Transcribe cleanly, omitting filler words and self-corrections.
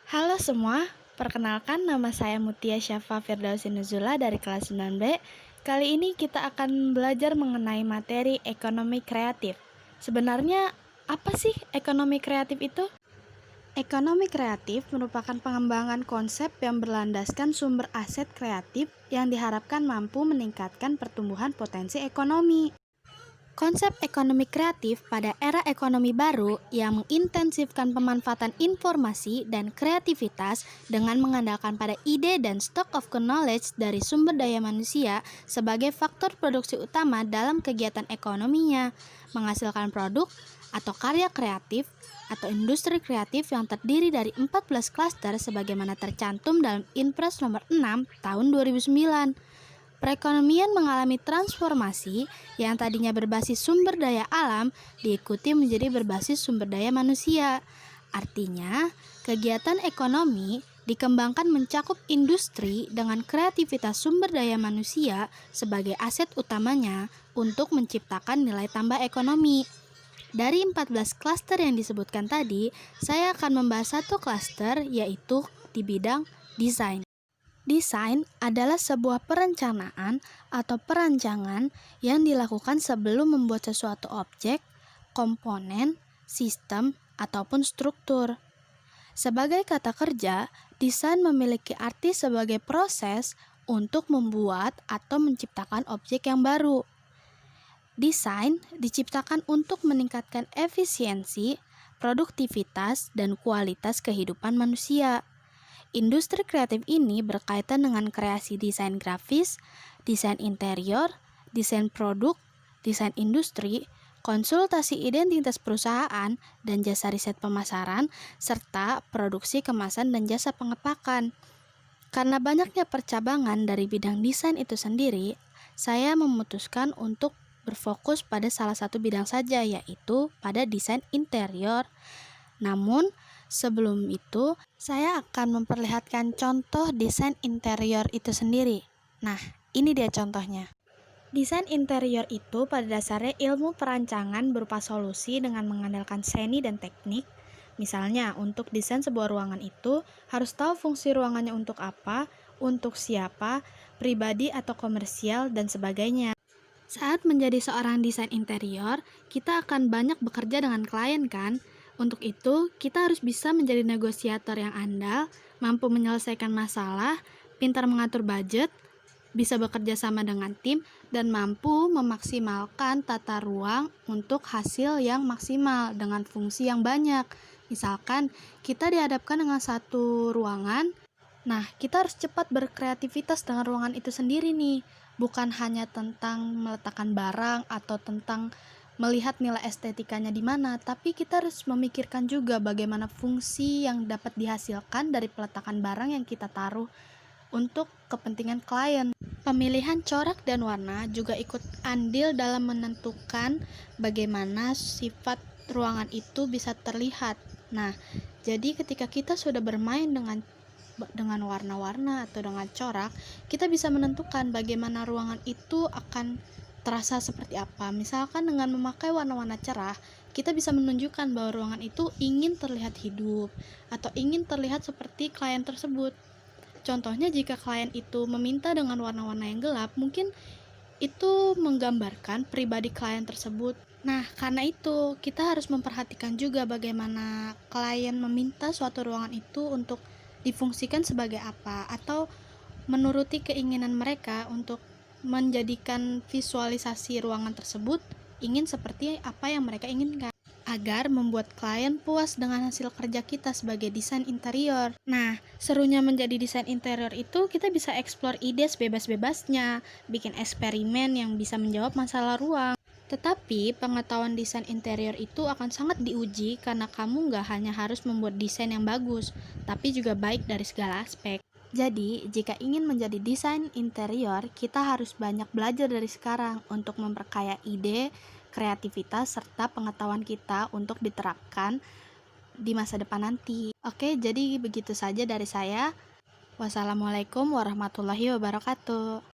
Halo semua, perkenalkan nama saya Mutia Syafa Firdausi Nuzula dari kelas 9B. Kali ini kita akan belajar mengenai materi ekonomi kreatif. Sebenarnya apa sih ekonomi kreatif itu? Ekonomi kreatif merupakan pengembangan konsep yang berlandaskan sumber aset kreatif yang diharapkan mampu meningkatkan pertumbuhan potensi ekonomi. Konsep ekonomi kreatif pada era ekonomi baru yang mengintensifkan pemanfaatan informasi dan kreativitas dengan mengandalkan pada ide dan stock of knowledge dari sumber daya manusia sebagai faktor produksi utama dalam kegiatan ekonominya, menghasilkan produk atau karya kreatif atau industri kreatif yang terdiri dari 14 klaster sebagaimana tercantum dalam Inpres nomor 6 tahun 2009. Perekonomian mengalami transformasi yang tadinya berbasis sumber daya alam diikuti menjadi berbasis sumber daya manusia. Artinya, kegiatan ekonomi dikembangkan mencakup industri dengan kreativitas sumber daya manusia sebagai aset utamanya untuk menciptakan nilai tambah ekonomi. Dari 14 klaster yang disebutkan tadi, saya akan membahas satu klaster yaitu di bidang desain. Desain adalah sebuah perencanaan atau perancangan yang dilakukan sebelum membuat sesuatu objek, komponen, sistem, ataupun struktur. Sebagai kata kerja, desain memiliki arti sebagai proses untuk membuat atau menciptakan objek yang baru. Desain diciptakan untuk meningkatkan efisiensi, produktivitas, dan kualitas kehidupan manusia. Industri kreatif ini berkaitan dengan kreasi desain grafis, desain interior, desain produk, desain industri, konsultasi identitas perusahaan, dan jasa riset pemasaran, serta produksi kemasan dan jasa pengepakan. Karena banyaknya percabangan dari bidang desain itu sendiri, saya memutuskan untuk berfokus pada salah satu bidang saja, yaitu pada desain interior. Namun, sebelum itu, saya akan memperlihatkan contoh desain interior itu sendiri. Nah, ini dia contohnya. Desain interior itu pada dasarnya ilmu perancangan berupa solusi dengan mengandalkan seni dan teknik. Misalnya, untuk desain sebuah ruangan itu harus tahu fungsi ruangannya untuk apa, untuk siapa, pribadi atau komersial, dan sebagainya. Saat menjadi seorang desain interior, kita akan banyak bekerja dengan klien kan? Untuk itu, kita harus bisa menjadi negosiator yang andal, mampu menyelesaikan masalah, pintar mengatur budget, bisa bekerja sama dengan tim, dan mampu memaksimalkan tata ruang untuk hasil yang maksimal dengan fungsi yang banyak. Misalkan, kita dihadapkan dengan satu ruangan, nah kita harus cepat berkreativitas dengan ruangan itu sendiri nih. Bukan hanya tentang meletakkan barang atau tentang melihat nilai estetikanya di mana, tapi kita harus memikirkan juga bagaimana fungsi yang dapat dihasilkan dari peletakan barang yang kita taruh untuk kepentingan klien. Pemilihan corak dan warna juga ikut andil dalam menentukan bagaimana sifat ruangan itu bisa terlihat. Nah, jadi ketika kita sudah bermain dengan warna-warna atau dengan corak, kita bisa menentukan bagaimana ruangan itu akan terasa seperti apa. Misalkan dengan memakai warna-warna cerah, kita bisa menunjukkan bahwa ruangan itu ingin terlihat hidup atau ingin terlihat seperti klien tersebut. Contohnya jika klien itu meminta dengan warna-warna yang gelap, mungkin itu menggambarkan pribadi klien tersebut. Nah, karena itu kita harus memperhatikan juga bagaimana klien meminta suatu ruangan itu untuk difungsikan sebagai apa, atau menuruti keinginan mereka untuk menjadikan visualisasi ruangan tersebut ingin seperti apa yang mereka inginkan, agar membuat klien puas dengan hasil kerja kita sebagai desain interior. Nah, serunya menjadi desain interior itu kita bisa eksplor ide sebebas-bebasnya, bikin eksperimen yang bisa menjawab masalah ruang. Tetapi pengetahuan desain interior itu akan sangat diuji karena kamu nggak hanya harus membuat desain yang bagus, tapi juga baik dari segala aspek. Jadi, jika ingin menjadi desain interior, kita harus banyak belajar dari sekarang untuk memperkaya ide, kreativitas, serta pengetahuan kita untuk diterapkan di masa depan nanti. Oke, jadi begitu saja dari saya. Wassalamualaikum warahmatullahi wabarakatuh.